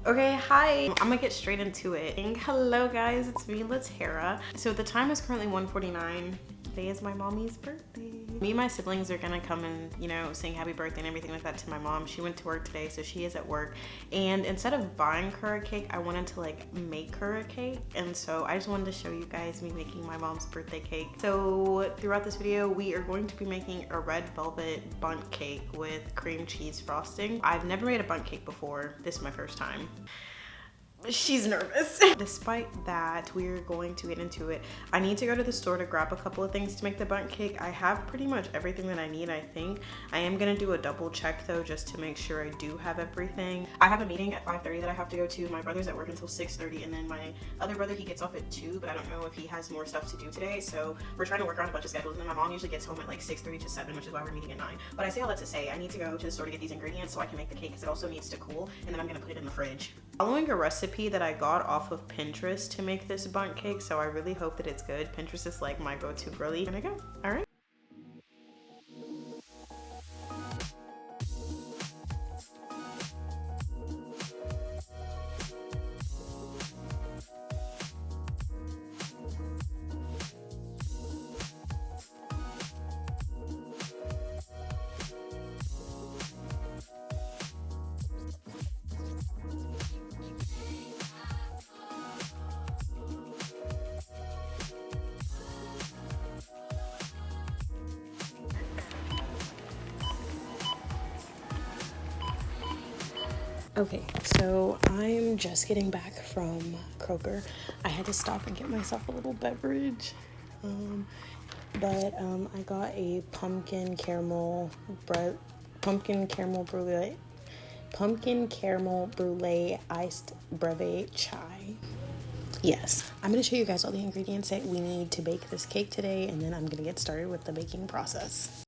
Okay, hi. I'm gonna get straight into it. Hello guys, it's me, Latera. So the time is currently 1:49. Today is my mommy's birthday. Me and my siblings are gonna come and, sing happy birthday and everything like that to my mom. She went to work today, so she is at work. And instead of buying her a cake, I wanted to make her a cake. And so I just wanted to show you guys me making my mom's birthday cake. So throughout this video, we are going to be making a red velvet bundt cake with cream cheese frosting. I've never made a bundt cake before. This is my first time. She's nervous. Despite that, we're going to get into it. I need to go to the store to grab a couple of things to make the bundt cake. I have pretty much everything that I need, I think. I am gonna do a double check though, just to make sure I do have everything. I have a meeting at 5:30 that I have to go to. My brother's at work until 6:30, and then my other brother, he gets off at 2, but I don't know if he has more stuff to do today. So we're trying to work around a bunch of schedules, and then my mom usually gets home at 6:30 to 7, which is why we're meeting at 9. But I say all that to say, I need to go to the store to get these ingredients so I can make the cake, because it also needs to cool, and then I'm gonna put it in the fridge. Following a recipe that I got off of Pinterest to make this bundt cake, so I really hope that it's good. Pinterest is like my go-to girly. Gonna go. All right. Okay, so I'm just getting back from Kroger. I had to stop and get myself a little beverage. I got a pumpkin caramel brulee iced breve chai. Yes, I'm gonna show you guys all the ingredients that we need to bake this cake today, and then I'm gonna get started with the baking process.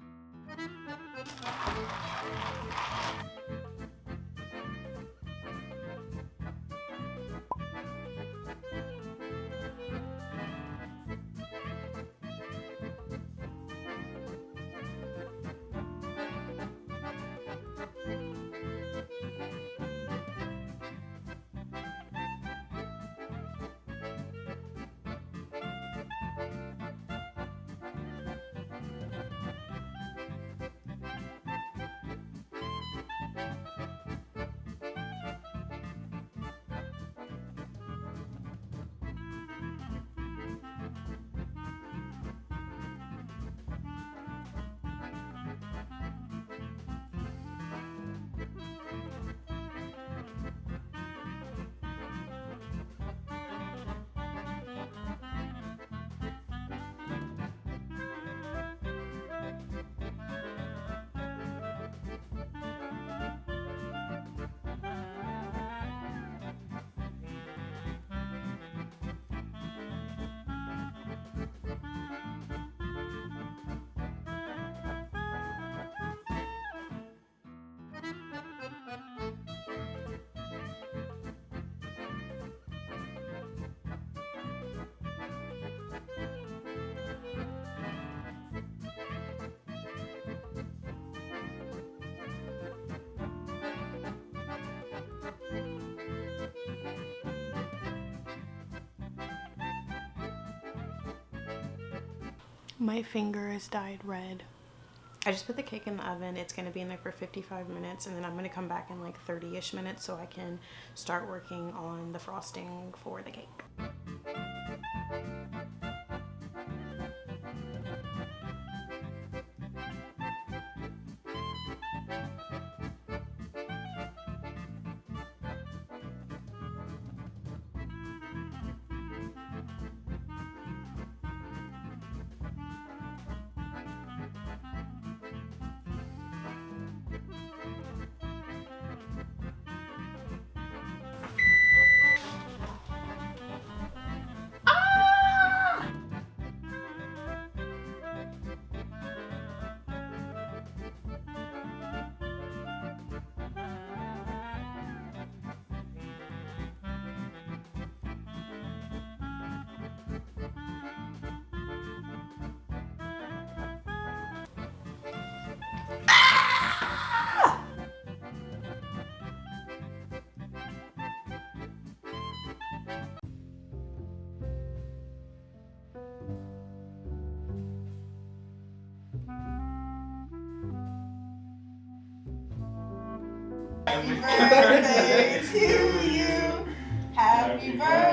My finger is dyed red. I just put the cake in the oven. It's going to be in there for 55 minutes, and then I'm going to come back in 30-ish minutes so I can start working on the frosting for the cake. Happy birthday to you. Happy birthday.